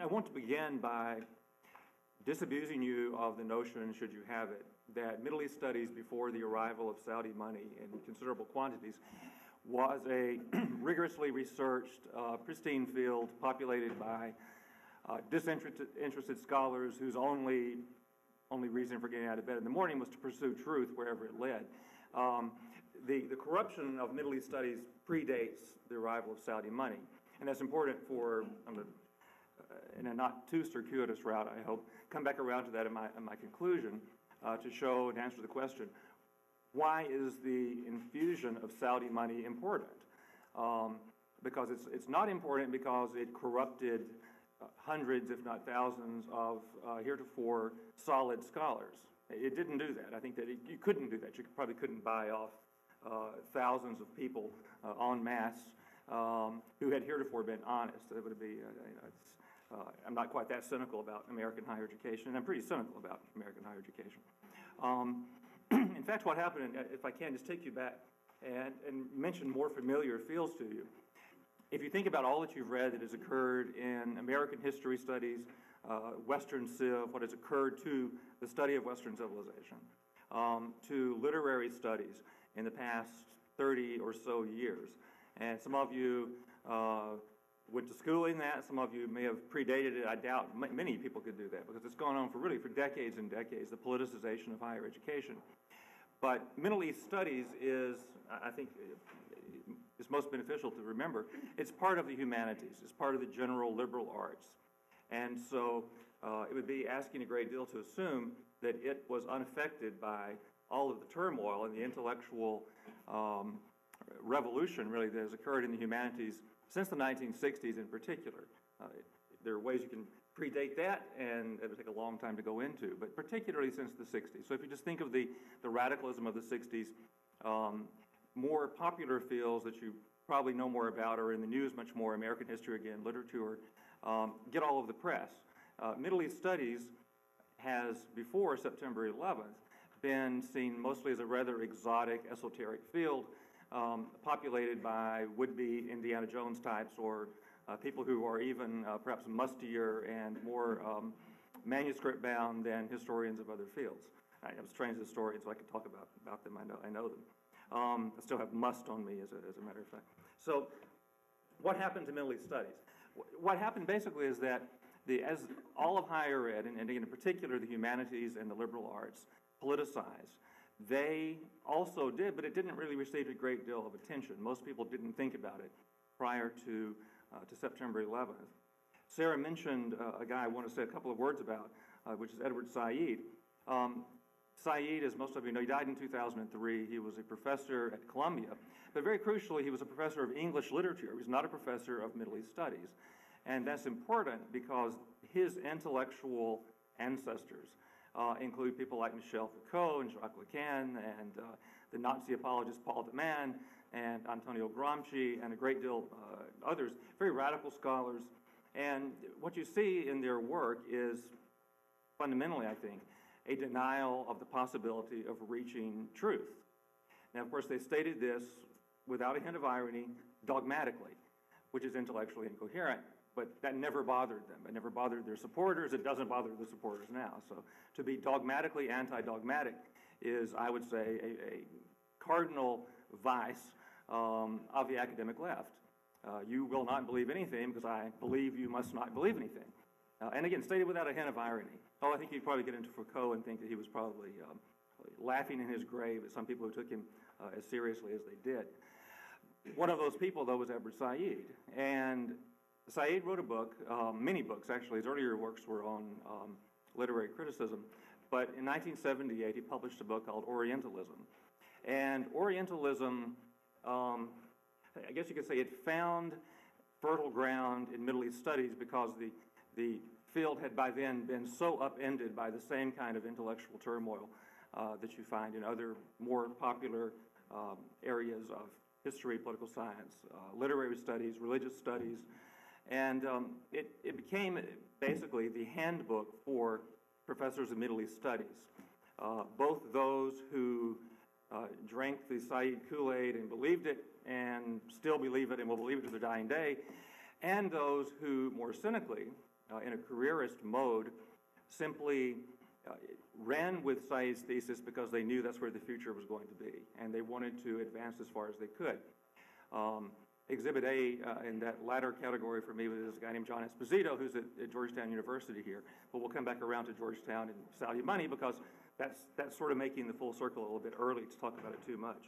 I want to begin by disabusing you of the notion, should you have it, that Middle East studies before the arrival of Saudi money in considerable quantities was a rigorously researched, pristine field populated by disinterested scholars whose only reason for getting out of bed in the morning was to pursue truth wherever it led. The corruption of Middle East studies predates the arrival of Saudi money, and that's important for, in a not too circuitous route, I hope, come back around to that in my conclusion to show and answer the question, why is the infusion of Saudi money important? Because it's not important because it corrupted hundreds, if not thousands, of heretofore solid scholars. It didn't do that. I think that you couldn't do that. You probably couldn't buy off thousands of people en masse who had heretofore been honest. It would be, I'm not quite that cynical about American higher education, and I'm pretty cynical about American higher education. In fact, what happened, if I can just take you back and mention more familiar fields to you. If you think about all that you've read that has occurred in American history studies, Western Civ, what has occurred to the study of Western civilization, to literary studies in the past 30 or so years. And some of you went to school in that. Some of you may have predated it. I doubt many people could do that because it's gone on for decades and decades, the politicization of higher education. But Middle East studies is, I think, it's most beneficial to remember, it's part of the humanities. It's part of the general liberal arts. And so it would be asking a great deal to assume that it was unaffected by all of the turmoil and the intellectual revolution, really, that has occurred in the humanities since the 1960s in particular. There are ways you can predate that, and it would take a long time to go into, but particularly since the 60s. So if you just think of the radicalism of the 60s, more popular fields that you probably know more about are in the news much more, American history again, literature, get all of the press. Middle East studies has, before September 11th, been seen mostly as a rather exotic, esoteric field, populated by would-be Indiana Jones types or people who are even perhaps mustier and more manuscript-bound than historians of other fields. I was trained as a historian, so I can talk about them. I know them. I still have must on me, as a matter of fact. So what happened to Middle East studies? What happened basically is that as all of higher ed, and in particular the humanities and the liberal arts, politicized, they also did, but it didn't really receive a great deal of attention. Most people didn't think about it prior to September 11th. Sarah mentioned a guy I want to say a couple of words about, which is Edward Said. Said, as most of you know, he died in 2003. He was a professor at Columbia, but very crucially, he was a professor of English literature. He was not a professor of Middle East studies. And that's important because his intellectual ancestors include people like Michel Foucault and Jacques Lacan and the Nazi apologist Paul de Man and Antonio Gramsci and a great deal others, very radical scholars. And what you see in their work is fundamentally, I think, a denial of the possibility of reaching truth. Now, of course, they stated this without a hint of irony, dogmatically, which is intellectually incoherent, but that never bothered them. It never bothered their supporters. It doesn't bother the supporters now. So to be dogmatically anti-dogmatic is, I would say, a cardinal vice of the academic left. You will not believe anything because I believe you must not believe anything. And again, stated without a hint of irony. Oh, I think you'd probably get into Foucault and think that he was probably laughing in his grave at some people who took him as seriously as they did. One of those people, though, was Edward Said. And Said wrote a book, many books actually. His earlier works were on literary criticism. But in 1978, he published a book called Orientalism. And Orientalism, I guess you could say it found fertile ground in Middle East studies because the field had by then been so upended by the same kind of intellectual turmoil that you find in other more popular areas of history, political science, literary studies, religious studies. And it became basically the handbook for professors of Middle East studies, both those who drank the Said Kool-Aid and believed it and still believe it and will believe it to their dying day, and those who more cynically in a careerist mode simply ran with Said's thesis because they knew that's where the future was going to be, and they wanted to advance as far as they could. Exhibit A in that latter category for me was a guy named John Esposito, who's at Georgetown University here. But we'll come back around to Georgetown and Saudi money because that's sort of making the full circle a little bit early to talk about it too much.